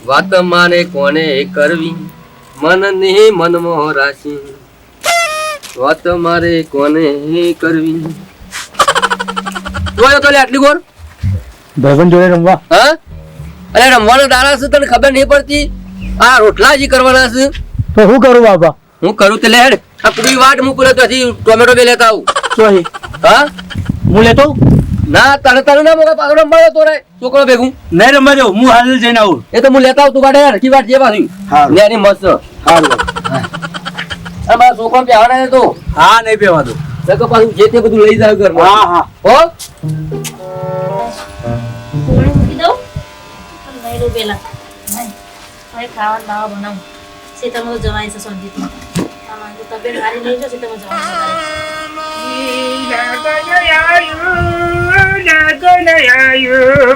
વાત મારે કોને કરવી મન ને મનમાં રાશી વાત મારે કોને કરવી જોયો તો લે આટલી ગોર ભાઈબંધ જોડે રમવા હા અરે રમવાનો દાડા છે તને ખબર નહીં પડતી આ રોટલા જ કરવાના છે તો શું કરું બાપા હું કરું તે લેડ આ પૂરી વાટ હું પૂરે ત્યાંથી ટોમેટો બે લેતા આવું સોહી હા હું લેતો ના તને તને ના મોકા પાકડો રમવા તો રે છોકરો ભેગું નહીં રમવા દઉં હું હાલ જઈને આવું એ તો હું લેતા આવું તું કાઢે યાર કી વાત જે પાછી હારું. નેની મસ્ત હારું આ મારા છોકરો પહેવાના છે તો હા નહીં પેવા દઉં સકો પાછું જે તે બધું લઈ જાવ ઘરમાં હા હા હો મૂકી દઉં નહીં દઉં પેલા હવે ખાવાનું લાવા બનાવું શીતળમાં તો જવાય છે સંજીતમાં તબિયત સારી નહીં જો શીતળમાં લગન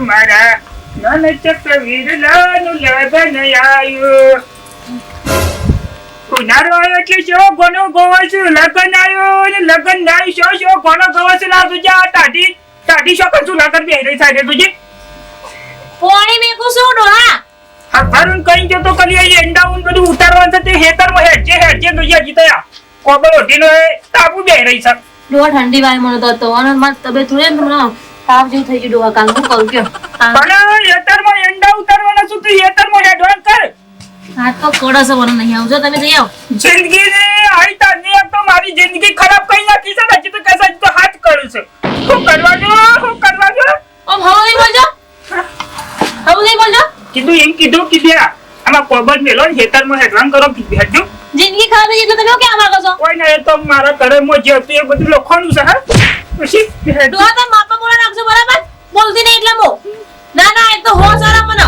મારા નન ચક્રવીરલાનું લગન આયું ઉનાળો આવ્યો એટલે શો ગોનો ગોવા છું લગન આવ્યો ને લગન નાઈ શો ગોનો ગોવા છું ના તુજા ટાઢી શો કશું લગન બે રહી થાય તુજી પોણી મેકું શું ડોહા હા ફરું કઈ જો તો કલી એંડાઉન બધું ઉતારવાનું છે તે હેતરમાં હેડજે તુજી જીતયા કોબલ ઓઢીનો તાપુ બે રહી છે ડોહા ઠંડી વાય મને તો અને મારી તબિયત થોડી ને મને તાવ જેવું થઈ ગયું ડોહા કાલ હું કરું કયો પણ હેતરમાં એંડા ઉતારવાના છું તું હેતરમાં હેડવાન કર હાથ તો કોડા છે મને નહીં આવજો તમે જઈ આવો જિંદગી ને આઈ તાની તો મારી જિંદગી ખરાબ કઈ નાખી છે હજી તો કસા તો હાથ કરું છે શું કરવાનું ઓ ભાવ નહીં બોલજો ભાવ નહીં બોલજો કીધું આમાં કોબર મેલો ને હેતરમાં હેડવાન કરો હેડજો જિંદગી ખરાબ થઈ એટલે તમે કેમ માંગો છો કોઈ ના એ તો મારા ઘરમાં જે હતું એ બધું લખવાનું છે હા પછી હેડજો ડોહા તમે માપા બોલા નાખજો બરાબર બોલતી નહીં એટલે મો ના એ તો હો સારા મને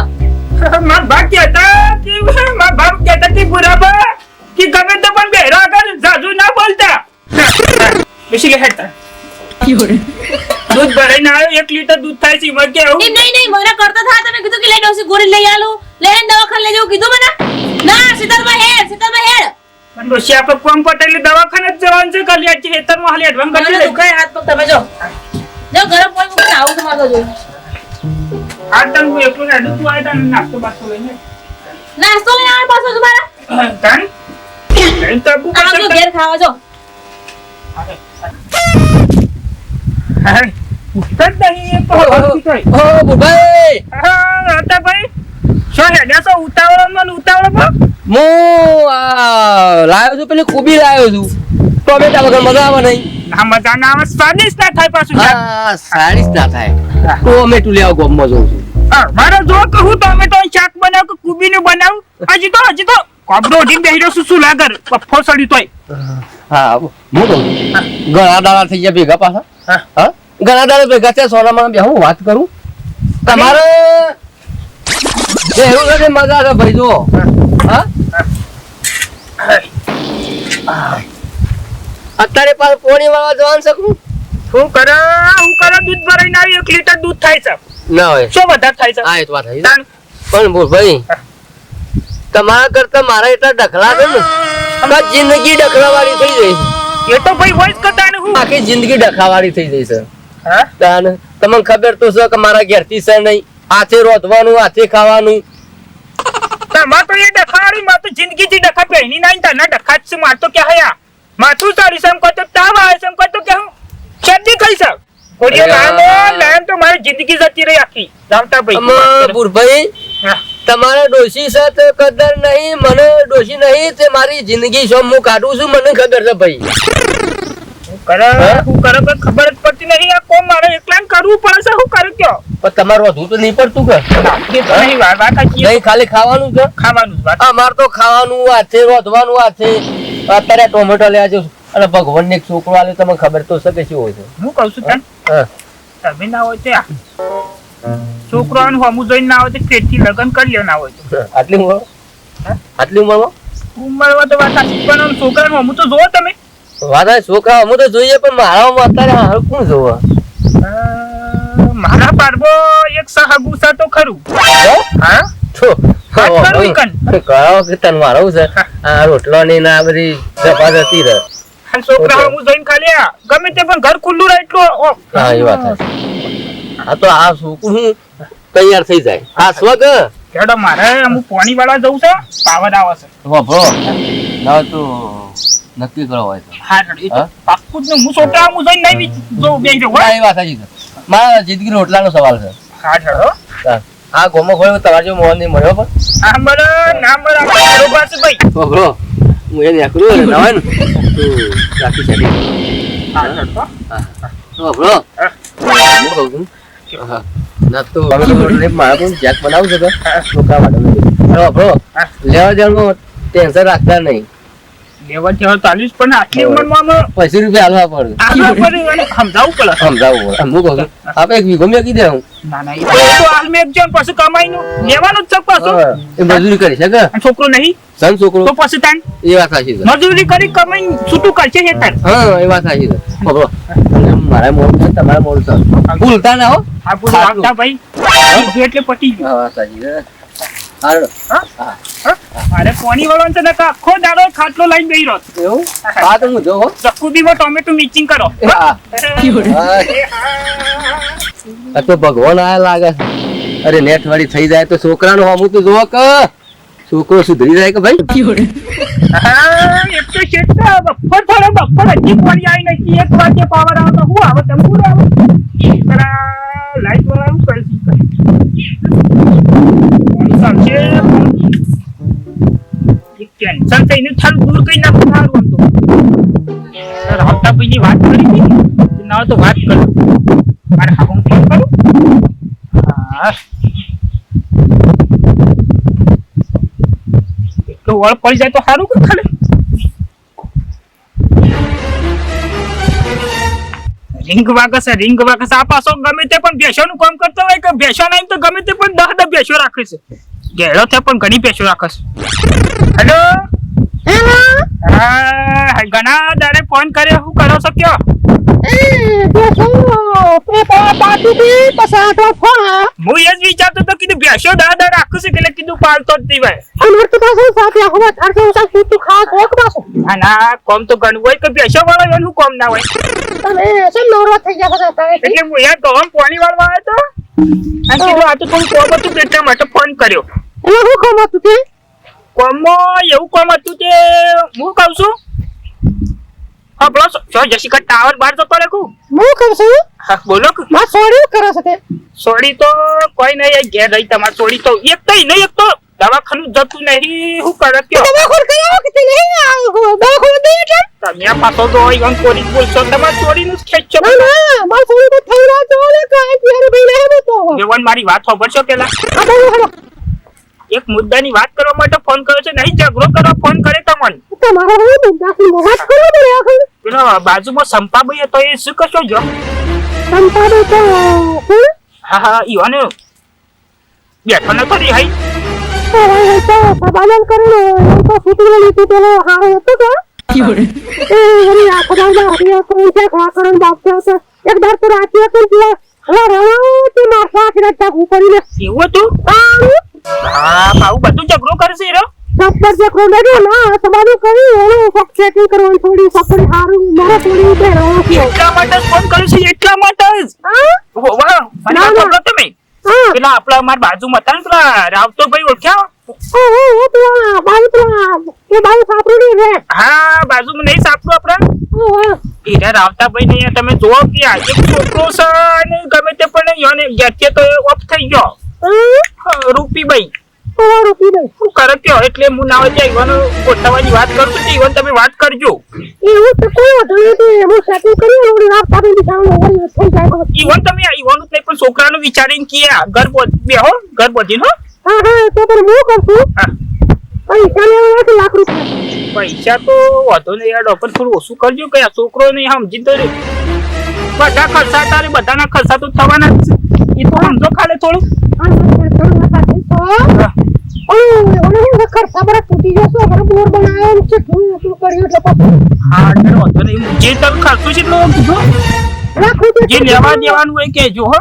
મારા બાપ કહેતા કે બરાબર કે ગમે તે પણ બેરા કર જાજુ ના બોલતા પછી કે હેડતા દૂધ ભરાઈને આવ્યો 1 લીટર દૂધ થાય છે એમાં કેવું નહીં મને કરતા થા તમે કીધું કે લઈ ડોસી ગોળી લઈ આલો લઈને દવાખાને લઈ જવું કીધું મને ના સીતારમાં હેડ પણ ડોશી આપણે કોમ પટેલી દવાખાને જ જવાનું છે કાલે આજે હેતરમાં હાલે એડવાન્સ કરી મને દે દુખાય હાથ પગ તમે જો ગરમ પાણી મૂકીને આવું તમારે જો આ તન હું એકલું ને તું આય તન નાસ્તો બાસ્તો લઈને નાસ્તો લઈને આવે પાછો તમારા તન તો બુ આવજો ઘેર ખાવા જો હા ઉસ્તર દહીં તો હોસ્પિટલ ઓ બુભાઈ હા હતા ભાઈ શું હેડ્યા છો ઉતાવળમાં હું લાવ્યો છું પેલી કુબી લાવ્યો છું ટોમેટા વગર મજા આવે નહીં ના મજા ના આવે સ્વાદિષ્ટ ના થાય પાછું હા સારી ના થાય ટોમેટું લેવા ગોમમાં જઉં છું મારે જો કહું ટોમેટો શાક બનાવ કે કુબીનું બનાવ હજી તો કોબડો ઉઠીને બેહી રહ્યો છું શું લાગર પફ્ફો સડી તોય હા હું કહું ઘણા દાડા થઈ ગયા ભેગા પાછા હા ઘણા દાડા ભેગા થયા સોનામાં બે હું વાત કરું તમારે એવું નથી મજા છે ભાઈ જો હા અત્યારે પાછું પોણી વાળવા જવાનું શકું શું કરે દૂધ ભરાઈને આવી 1 લીટર દૂધ થાય છે ના હોય શું વધારે થાય છે હા એ તો વાત થઈ પણ બોલ ભાઈ તમારા કરતા મારા એટલા ડખલા છે ને જિંદગી ડખલાવાળી થઈ જાય એ તો ભાઈ વોઇસ કરતા ને હું આખી જિંદગી ડખલાવાળી થઈ જાય છે હા તમને ખબર તો છે કે મારા ઘેરથી છે નહીં હાથે રોધવાનું હાથે ખાવાનું તમાર તો એ ડખાડી માં તો જિંદગી થી ડખા પહેની નહીં તને ડખા જ માર તો કે હયા માથું ચાડી સમ કો તો તાવ આવે સમ કો તો કે હું શરદી થઈ સર કોડિયા લામ તો મારી જિંદગી જતી રહી આખી જામતા ભાઈ બુરભાઈ તમારા ડોશી સાથે કદર નહીં મને ડોશી નહીં તે મારી જિંદગી શું હું કાઢું છું મને ખબર છે ભાઈ હું કરે ખબર જ પડતી નહીં આ કોમ મારે એકલાને કરવું પડે છે હું કરું કયો પણ તમારું વધુ તો નહીં પડતું કે નહીં ખાલી ખાવાનું છે ખાવાનું અમાર તો ખાવાનું હાથે રોધવાનું હાથે અત્યારે ટોમેટો લેવા જવું અને ભગવાન ને એક છોકરો આલે તમને ખબર તો છે કે શું હોય છે હું કહું છું તમે ના હોય તો છોકરો હમું જોઈને ના હોય તો પેટથી લગ્ન કરી લે ના હોય તો આટલી ઉંમરમાં ઉંમરમાં તો વાત સાચી પણ છોકરાનું હમું તો જોવો તમે વાત છોકરા અમુક તો જોઈએ પણ મારામાં અત્યારે હાલ કોણ જોવા મારા પારબો એક સહાગુ છે તો ખરું હા કરાવો કે તન મારું છે આ રોટલો ની ના બધી જપા જતી રહે છોકરા હું જોઈને ખાલી ગમે તે પણ ઘર ખુલ્લું રહે એટલું હા એ વાત આ તો આ છોકરું તૈયાર થઈ જાય આ સ્વગ હેડો મારે અમુક પાણી વાળા જવું છે પાવર આવે છે વાપરો ના તો નક્કી કરો હોય તો હા એ તો પાક્કું જ ને. હું છોકરા હું જઈને નહીં જો બેસી જાઉં હા, હો. એ વાત સાચી છે મારા જિંદગી રોટલાનો સવાલ છે હા હેડો આ ગોમો ખોલ્યો તમારે જો મોહન નહીં મળ્યો પણ નામ બરોબર છે ભાઈ વાપરો હું એને આકરું ને ના હોય ને તો રાખી શકે હા હેડો વાપરો હું કહું છું હા. ના તો હવે તો મારા પણ જેક બનાવું છે તો છોકરા માટે વાપરો લેવા જવાનું ટેન્શન રાખતા નહીં લેવલ જેવો 40 પણ આટલી ઉંમરમાં ₹50 હાલવા પડે સમજાવવું પડે સમજાવવું પડે હું કહું છું આપણે એક વીઘો મેકી દે હું ના ના એ તો હાલ મેં એક જણ પછી કમાઈને લેવાનું જ છે પાછું એ મજૂરી કરી શકે અને છોકરો નહીં સન છોકરો તો પછી તાન એ વાત સાચી છે મજૂરી કરી કમાઈને છૂટું કરશે એ તાન હા એ વાત સાચી છે બબરો મારા મોડું છે તમારા મોડું છે ભૂલતા ના હો આ પૂરું આવતા ભાઈ એટલે પટી ગયું હા વાત સાચી છે હાલો અરે કોની વળો છે ને આખો દાડો ખાટલો લઈને બેહી રહ્યો એવું હા તો હું જોઉં ચકુદીમાં ટોમેટો મિક્સિંગ કરો હા આ તો ભગવાન આયા લાગે છે. અરે નેટ વાળી થઈ જાય તો છોકરાનું હમું તો જોવો કે છોકરો સુધરી જાય કે ભાઈ એક તો શેઠા બફર થોડો બફર હજી પાણી આવી નથી 1 વાગે પાવર આવે તો હું આવે તમે હું આવે લાઈટ વાળા હું કરશી ટેન્શન થઈને થારું દૂર કઈ નાખું સારું હતું રાવતા ભાઈની વાત કરી હતી ના તો વાત કરું મારે હું ફોન કરું હા એટલો વળ પડી જાય તો સારું કે ખાલી રિંગ વાગસ આ પાછો ગમે તે પણ ભેંસોનું કામ કરતો હોય કે ભેંસો નહીં તો ગમે તે પણ 10 ભેંસો રાખે છે ગેળો છે પણ ઘણી ભેંસો રાખે છે હેલો હા ઘણા દાડે ફોન કર્યો શું કરો છો કયો હું એ જ વિચારતો તો કીધું ભેંસો 10 રાખું છે એટલે કીધું પાલતો જ નહીં ભાઈ ના કોમ તો ઘણું હોય કે ભેંસો વાળો એનું કોમ ના હોય એટલે હું યાર તો પાણી વાળવા આવ્યો તો કીધું આ તો થોડું કોમ હતું એટલા માટે ફોન કર્યો કોમમાં એવું કોમ હતું તે હું કહું છું હા બોલો જશિકા ટાવર બહાર જતો રેખું હા બોલો સોડી તો કોઈ નહીં ઘેર રહી તમારે સોડી તો એક તો નહીં એક તો દવાખાનું જતું નહીં શું કરે કયો તમે પાછો તો કોરી બોલશો તમારે સોડીનું જ ખેંચશો એવન મારી વાત ખબર પેલા એક મુદ્દાની વાત કરવા માટે ફોન કર્યો છે નહીં ઝઘડો કરવા ફોન કરે તમને પેલો બાજુમાં સંપાભાઈ હતો એ શું કશો જો હા હા ઈવાને બેઠો નતો રે હાઈ એવું હતું હા બાબુ બધું ઝઘડો કરશે રો એટલા માટે ફોન કર્યો છે એટલા માટે જ તમે પેલા આપડા અમારા બાજુમાં હતા ને પેલા રાવતો ભાઈ ઓળખ્યા હા બાજુમાં નહીં સાપડું આપડા એના રાવતા ભાઈ ને તમે જોવો કે આ એક છોકરો છે અને ગમે તે પણ ઘેરથી તો ઓફ થઈ ગયો રૂપીભાઈ શું કરે કયો એટલે હું ના હોય ઈવન ગોઠવવાની વાત કરું છું ઈવન તમે વાત કરજો ઈવન તમે ઈવન જ નહીં પણ છોકરાનું વિચારીને કે ઘર બેહો ઘર બોધી હો પૈસા તો વધો નહીં યાર પણ થોડું ઓછું કરજો કે આ છોકરો નહીં સમજી તો બધા ખર્ચા તારે બધાના ખર્ચા તો થવાના જ છે એ તો સમજો ખાલે થોડું જે તમે ખર્ચો છે જે લેવા દેવાનું હોય કેજો હો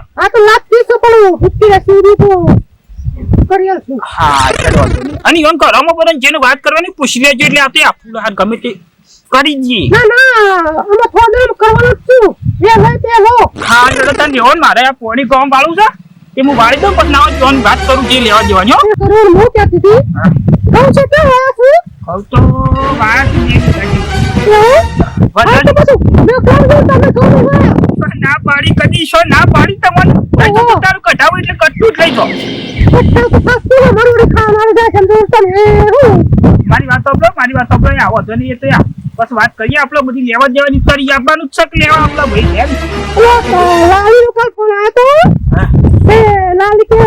હા અને એમ કરવામાં બધા જેને વાત કરવાની પૂછી લેજો એટલે આપણે આપણું ગમે તે કરી દઈએ હા એટલે તને લેવો મારે આ પોણી ગામ વાળું છે તે હું વાળી દઉં પછી નાવા જવાની વાત કરું જે લેવા જવાની હો કરોડ હું કહેતી હતી કહું છે કે હા છું કહું તો વાત નહીં હા તો પછી મેં કામ કર્યું તમે કહું ના પાડી કદી શો ના પાડી તમને તારું કઢાવું એટલે કટતું જ લઈ જાઓ મારી વાત સાંભળો આવો તો નહીં એ તો બસ વાત કરીએ આપણે બધી લેવા દેવાની કરી આપવાનું જ છે લેવા આપણા ભાઈ એમ લાલી નો કાલ ફોન આવ્યો તો લાલી કે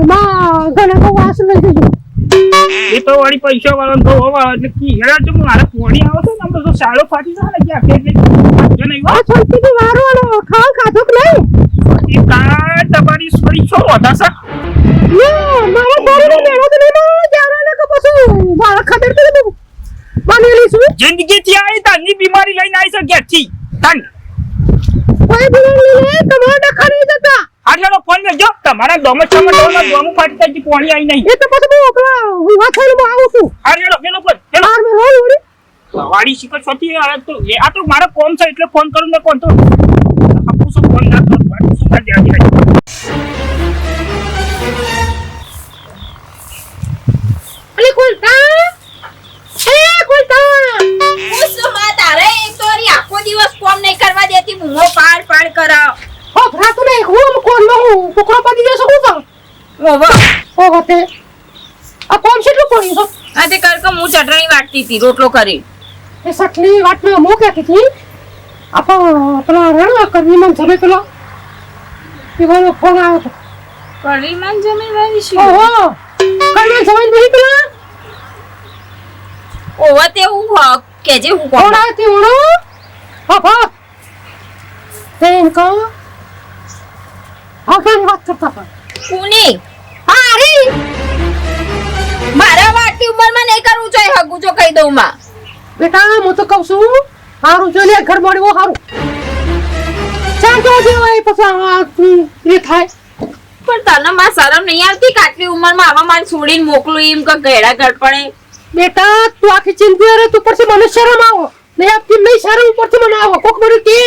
માં ઘણા તો વાસ લઈ જજો એ તો વાળી પૈસા વાળો તો હોવા એટલે કી હેરા જો મારા પોણી આવે છે ને આપણે તો સાળો ફાટી જાય ને કે એટલે જો નહીં આ છોટી વારો ખાધો કે નહીં એ કા તમારી સોરી છો હોતા છે મારા ઘરે મેળો તો નહીં જાણો કે પછી વાળા ખબર તો બનેલી છું જિંદગી થી આવી તાની બીમારી લઈને આવી છે ઘેરથી તાન કોઈ બીમારી નહીં તમારે ડખરી જતા આટલાનો ફોન મેજો તમારા ડોમચમાં ડોમું ફાટી જાય પોણી આવી નહીં એ તો પછી હું ઓકલા હું થઈને આવું છું આટલો પેલો ફોન પેલો આર મે રોઈ વાડી શિકર છોટી આ તો મારો કોમ છે એટલે ફોન કરું ને કોણ તો આપું છું ફોન ના કરું વાડી શિકર દે અલી કુલતા તારે એક તો આખો દિવસ કોમ નહીં કરવા દેતી મુંહો પાડ કરાવ ઓ ભરા તું નહીં હું કોણ નો ટુકડો પડી જશે હું તો ઓ હોતે આ કોમ કેટલું પડ્યું છે આ તે કર હું ચટણી વાટતી હતી રોટલો કરી એ સટલી વાત મે મો કહેતી હતી આપા પેલા રણવા કરી મન જમે પેલો પીવાનો ફોન આવ્યો તો કળીમાં જમીન રહી છે ઓહો કઈ જમીન નહીં પેલા ઓવા તે હું કેજે હું કોણ કોણ આવ્યો તે ઓણો બાપા તેન કો આખરી વાત કરતા હતા કોની હા રે મારા વાટની ઉંમરમાં નહીં કરવું જોઈએ હગું જો કહી દઉં માં બેટા હું તો કહું છું હારું જો ને ઘર મળ્યો હારું ચાલ તો જેવાય પછી એ થાય પણ તને માં શરમ નહીં આવતી કે આટલી ઉંમરમાં આવા મારે છોડીને મોકલું એમ કે ગેડા ગડપણે બેટા તું આખી ચિંતા રે તું પછી મને શરમ આવો ને આપતી નહીં શરમ ઉપરથી મને આવો કોક મને કે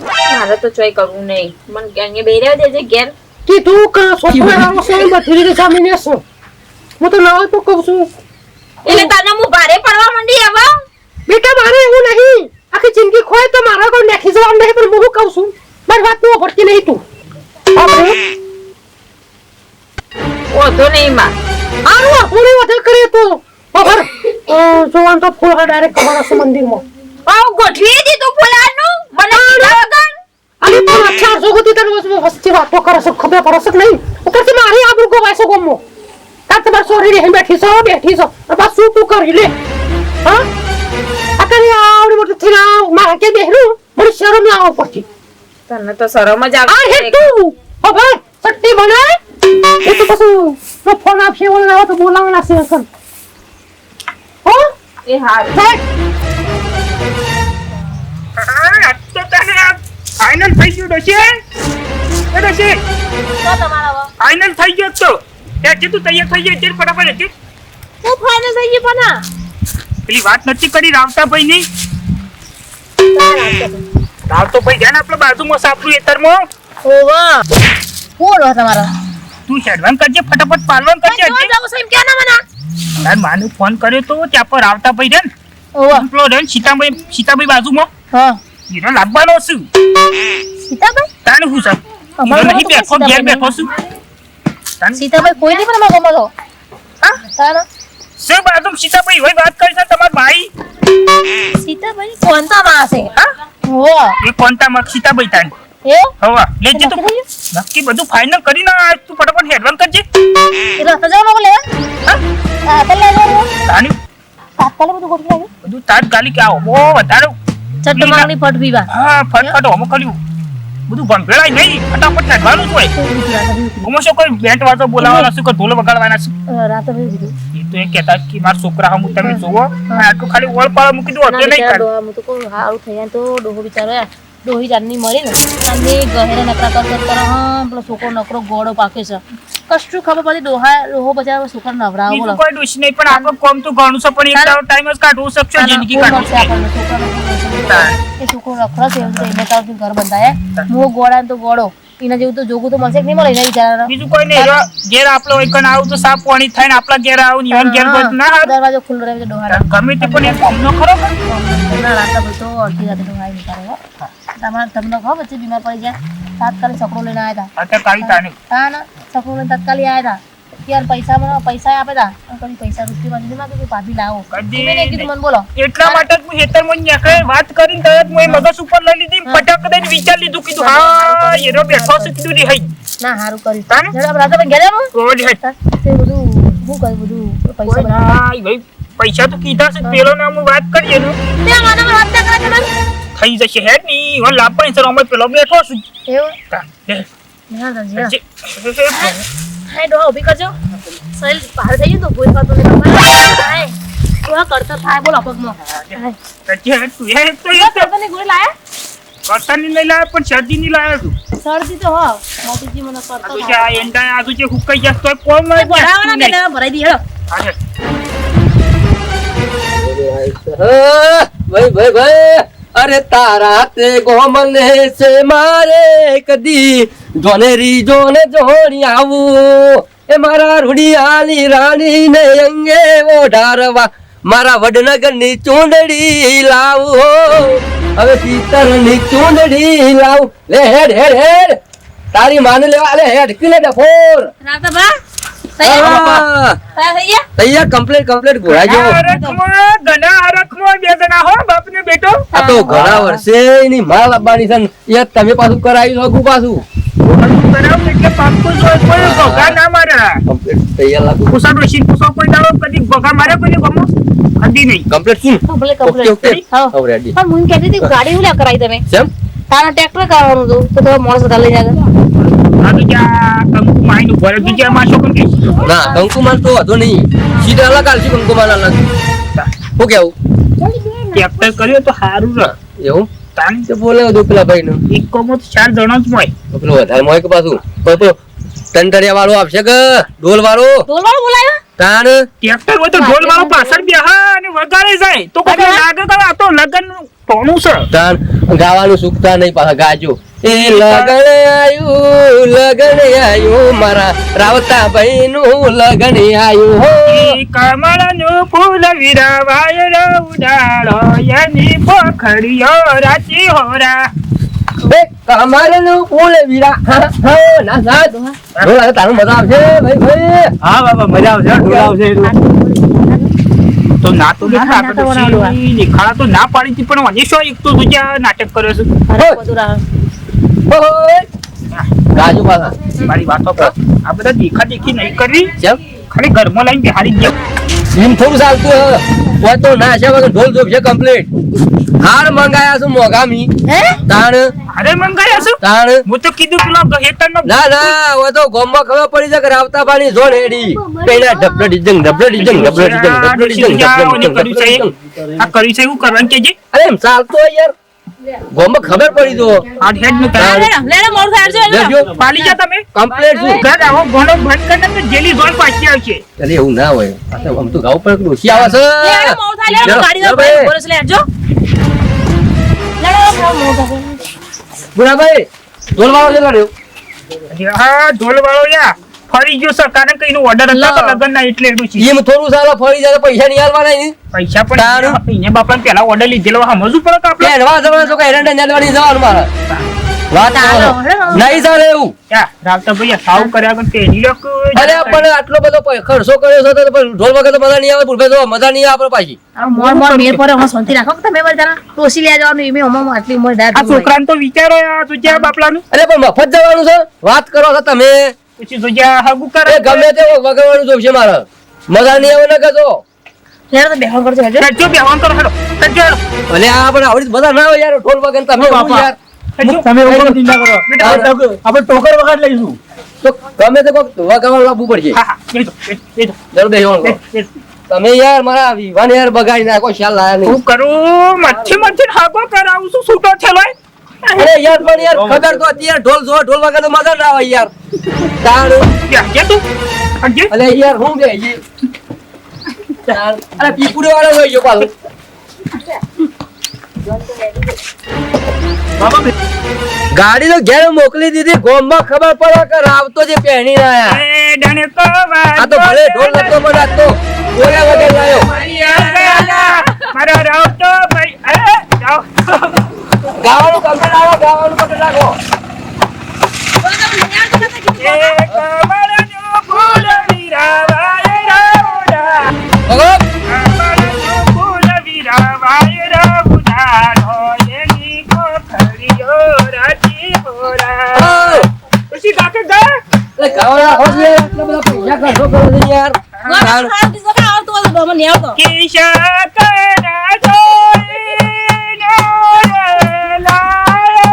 મારે તો ચોય કરવું નહીં મને અહીંયા બેર્યા દેજે ઘેર કે તું કા સોફા આવો છે બધી રીતે સામીને છો હું તો ના તો કહું છું એટલે તને હું ભારે પડવા માંડી હવે બેટા મારે એવું નહીં આખી જિંદગી ખોય તો મારા કોઈ નાખી જવાનું નહીં પણ હું કહું છું મારી વાત તું પડતી નહીં તું ઓધો નહીં માં આરું પૂરી વાત કરે તો ખબર જોવાન તો ફૂલ ડાયરેક્ટ ખબર હશે મંદિરમાં આવ ગોઠવી દીધું ફુલાનું મને કીધા વગર અરે પણ અચ્છા જોગતી તને વસ્તી વાતો કરે છે ખબર પડશે કે નહીં ઉપરથી મારી આબરૂ ગવાય છે ગમો તાર તમાર સોરી રે બેઠી છો બસ શું તું કરી લે હા અકરે આવડી મોટી થીના મારા કે બેહરું બડી શરમ ના આવ પડતી તને તો શરમ જ આ આવે હે તું હવે સટ્ટી બનાય એ તો પછી નો ફોન આપશે ઓલા આવો તો બોલાવવાના છે કર હો એ હાર ફાઇનલ થઈ ગયું ડોશી તો તમારા ફાઇનલ થઈ ગયો તો તે કીધું તૈયાર થઈ જાય તેર ફટાફટ હતી હું ફાઇનલ થઈ ગઈ પણ પેલી વાત નથી કરી રાવતાભાઈ ની રાવતોભાઈ છે ને આપણે બાજુમાં સાપરું એતરમાં ઓવા કોણ હો તમારા તું હેડવાન કરજે ફટાફટ પાલવાન કરજે તો જાવ સાહેબ ક્યાં ના મના તાર માનું ફોન કર્યો તો ત્યાં પર રાવતાભાઈ છે ને ઓવા પેલો છે ને સીતાભાઈ બાજુમાં હા હીરો લાવવાનો છું સીતાભાઈ તાને હું છે અમારો નહીં બેઠો ઘેર બેઠો છું સીતાભાઈ કોઈ નહીં પણ અમારો ગમતો હા તારા સે બાજુ સીતાભાઈ હોય વાત કરી છે તમાર ભાઈ સીતાભાઈ કોણતા માં છે હા હો એ કોણતામાં સીતાભાઈ તાન એ હવા લેજે તું નક્કી બધું ફાઇનલ કરીને આ તું ફટાફટ હેડવાન કરજે એ રસ્તા જવાનો લે હા આ પેલા લે તાની તાત્કાલિક બધું ગોઠવી લાગે બધું તાત્કાલિક આવો બહુ વધારે ચટ્ટ માંગણી પટવીવા હા ફટફટ હોમ કર્યું બધું ભંભેળાય નહીં ફટાફટ હેડવાનું જ હોય ઓમો શું કોઈ બેન્ટ વાજો બોલાવવાના શું કોઈ ઢોલ વગાડવાના છે રાતે ભાઈ કીધું એ તો એ કહેતા કે મારા છોકરા હમ તમે જોવો આટલું ખાલી ઓળ પાળ મૂકી દો એટલે નહીં કરે હું તો કોઈ હારું થઈ જાય તો ડોહો બિચારો ડોહી જાનની મરી ને આને ગહેરા નકરા કર હા પેલો છોકરો નકરો ગોળો પાકે છે કશું ખબર પડી ડોહો બચારો છોકરા નવરાવો બીજું કોઈ દુશ નહીં પણ આપણો કોમ તો ઘણું છે પણ એક ટાઈમ જ કાઢવું શકશો જિંદગી કાઢવું છે એ છોકરો રખડો છે એને તારથી ઘર બંધાય મો ગોળા તો ગોળો એના જેવું તો જોગું તો મળશે કે નહીં મળે એના વિચાર બીજું કોઈ નહીં ઘેર આપણો એકન આવું તો સાફ પાણી થાય ને આપણા ઘેર આવું ને ઘેર કોઈ ના હારું. દરવાજો ખુલ્લો રહે છે ડોહાનો ગમે તે પણ એક કામનો ખરો કે? ના રાતના ભાઈ તો અડધી રાતે ડોહાઈ નીકળે તમને ખબર પછી બીમાર પડી જાય તાત્કાલિક છકડો લઈને આવ્યા અત્યારે કાઢી તાને હતા ના છકડો લઈને તાત્કાલિક આવ્યા હતા યાર પૈસા આપે તા કદી પૈસા રૂપિયા બાંધી ના કે પાછી લાવો કદી મેં કીધું મને બોલો એટલા માટે જ હું હેતરમાં નીકળે વાત કરીને તરત હું એ મગજ ઉપર લઈ લીધી ફટાક દઈને વિચાર લીધું કીધું હા એનો બેઠો છે કીધું રી હઈ ના હારું કર્યું તાને? જરા રાતે પણ ગયા હું ઓલી હઈ તે બધું હું કર્યું બધું પૈસા કોઈ ના ભાઈ પૈસા તો કીધા છે પેલો ના હું વાત કરીએ ને તે માનામાં હાથ ના કરે થઈ જશે હેડ ની હવે લાભ પણ સર અમે પેલો બેઠો છું એવું તા, લે. ના ના જે- હાય ડોહા ઊભી કરજો સહેલ બહાર થઈ ગયું તો ભૂલ કરતો નહીં હાય ડોહા કરતા થાય બોલો પગમાં હાય જે તું એ તો એ તો કરતાની ગોળી લાયા કરતાની નહીં લાવ્યો પણ શરદીની લાવ્યો છું શરદી તો હા મોતીજી મને કરતો આ તો જે આ એંડા આજુ જે હુકાઈ જશે તોય કોમ નહીં ભરાવાના નહીં. બેટા ભરાઈ દી હેડો હાલે. ભાઈ અરે તારા તે ગોમલે છે મારે કદી જોનેરી જોને જોણી આવું એ મારા રૂડિયાની રાણી ને અંગે ઓઢારવા મારા વડનગર ની ચૂંદડી લાવું હવે પિત્તર ની ચૂંદડી લાવું લે હેડ હેડ હેડ તારી માને લેવા લે હેડ કિલે ડફોર રાતા બા તૈયાર થઈ ગયા તૈયાર કમ્પ્લીટ ઘોડા જેવો હરખમાં, ઘણા હરખમાં બે જણા હો બાપને બેટો આ તો ઘણા વર્ષે એની માલ આપવાની છે ને એ તમે પાછું કરાવી શકું પાછું બરાબર એટલે પાક્કું જો કોઈ ભોગા ના મારે કમ્પ્લીટ તૈયાર લાગુ પૂછા ડોશી પૂછો કોઈ દાડો કદી ભોગા મારે કોઈ ગમો કદી નહીં કમ્પ્લીટ શું કમ્પ્લીટ ઓકે કમ્પ્લીટ હા હવે રેડી પણ હું કહેતી હતી ગાડી હું લે કરાવી તમે સેમ તારા ટ્રેક્ટર કરવાનું હતું તો તમે મોણસ લઈ જાય આ તો જ્યાં કંકુ માઈન ઉભો રહ્યો બીજા માં શું કેમ કહીશ ના કંકુમાન તો હતો નહીં સીધા અલગ આલશે કંકુમાન અલગ શું કેવું ટ્રેક્ટર કર્યો તો સારું રહે એવું તાન તે બોલે હતું પેલા ભાઈ નું ઇકોમાં તો 4 જણા જ હોય પેલો વધારે મોય કે પાછું પણ ટંટરિયા વાળો આપશે કે ઢોલ વાળો ઢોલવાળો બોલાયો તાણ ટ્રેક્ટર હોય તો ઢોલ વાળો પાછળ બેહા અને વગાડે જાય તો કોઈ લાગે કે આ તો લગન ટોણું છે તાણ ગાવાનું સુખતા નહીં પાછા ગાજો એ લગન આયું મારા રાવતા ભાઈ નું લગન આયું હો ઈ કમળનું ફૂલ વિરાવાય રવડાળો એની પોખડીયો રાચી હોરા એ કમળનું ફૂલ વીરા હા હા ના ના ઢોલ આવે તારું મજા આવશે ભાઈ ભાઈ હા બાબા મજા આવશે ઢોલ આવશે તો ના તો ના, ના તો બનાવવાનું દેખાડા તો ના પાડી હતી પણ મને શું એક તો ગુજ્યા નાટક કર્યો છે અરે બધું રાહ ઓય. ગાજો પાછા મારી વાતો પર આ બધા દેખા દેખી નહીં કરવી કેમ ખાલી ઘરમાં લઈને બિહારી દે એમ થોડું ચાલતું હે હોય તો ના છે વગર ઢોલ જોબ છે કમ્પ્લીટ હાર મંગાયા છું મોગામી હે તાણ અરે મંગાયા છું તાણ હું તો કીધું પેલો હેતરનો ના ના હોય તો ગોમમાં ખબર પડી જાય કે રાવતા પાણી જોડ હેડી પેલા ડબલ ડીજંગ આ કર્યું છે એવું કરવાનું કેજે અરે એમ ચાલતો હોય યાર ગોમમાં ખબર પડી તો આ હેડ નું તારે લેડો મોડ થાય છે લેજો પાલી જા તમે કમ્પ્લીટ શું ઘર આવો ઘણો બંધ કરીને તો જેલી ઝોન પાછી આવશે અરે એવું ના હોય આ તો આમ તો ગાવ પર ડોસી આવે છે લેડો મોડ થાય લેડો ગાડી દો ભાઈ. બોરસ લેજો લેડો મોડ થાય બુરાભાઈ ઢોલ વાળો છે લાડ્યો હા ઢોલ વાળો યા ફરી ગયો છે કારણ કે એનું ઓર્ડર હતા તો લગન ના એટલે એટલું છે એમ થોડું સારા ફરી જાય તો પૈસા નહીં આલવાના નહીં પૈસા તારું? પણ એને બાપા પેલા ઓર્ડર લીધેલો સમજવું પડે કે આપણે એડવાન્સ જવાનું છો કે એરંડા નેડવાની જવાનું મારે વાત ચાલો, કરો. હેડો. નહીં ચાલે એવું યા રાવતા ભાઈ સાવ કર્યા કે તેની લોક અરે પણ આટલો બધો ખર્ચો કર્યો છે તો પણ ઢોલ વગર તો મજા નહીં આવે ભૂલભાઈ જો મજા નહીં આવે આપણે પાછી આ મોર મોર મેર પર હું શાંતિ રાખો કે તમે બધાના ટોસી લે જવાનું એમે હમણાં આટલી ઉંમર દાદ આ છોકરાને તો વિચારો યાર તુજ્યા બાપલાનું અરે પણ મફત જવાનું છે વાત કરો છો તમે પછી તુજ્યા હગુ કરે એ ગમે તે વગરવાનું જોશે મારે મજા નહીં આવે ને કહેજો લેડો તો બેહણ કરજો હેડો સજ્જો બેહવાન કરો હેડો સજ્જો હેડો ભલે આ પણ આવડી મજા ના આવે યાર ઢોલ વગર તમે હું બાપા. યાર સજ્જો તમે એવું કરો ચિંતા કરો બેટા, આપણે ટોકર વગાડ લઈશું તો ગમે તે કોક વગાડવાનું લાવવું પડશે હા હા બેઠો બેઠો જરૂર બેસવાનું બેઠો, બેઠો. તમે યાર મારા વિવાને યાર બગાડી નાખો ખ્યાલ લાયા નહીં હું કરું મચ્છી હાગો કરાવું છું છૂટો થેલો અરે યાર પણ યાર ખબર તો હતી યાર ઢોલ જો ઢોલ વગર તો મજા ના આવે યાર તાણ કે તું અજે અલે યાર હું બે તાણ અરે પીપુડે વાળો હોય ગયો પાછો બાબા ગાડી તો ઘેર મોકલી દીધી ગોમમાં ખબર પડે કે રાવતો જે પહેણી આયા એ ડણકો આ તો ભલે ઢોલ નતો બનાતો બોલ્યા વગર લાયો મારો રાવતો ભાઈ અરે રાવતો ગાવાનું કમ્પ્લીટ આવો ગાવાનું કમ્પ્લીટ રાખો એ કમળનો ફૂલ વિરાવાય રાવડા ભગત કમળનો ફૂલ વિરાવાય રાવડા ઢોલેની કોખરીઓ રાતી હોરા ખુશી કાકે ગા એટલે ગાવાનું રાખો છે એટલા બધા પૈસા ખર્ચો કરો છે યાર કિશા કરા જોઈ નો રે લાય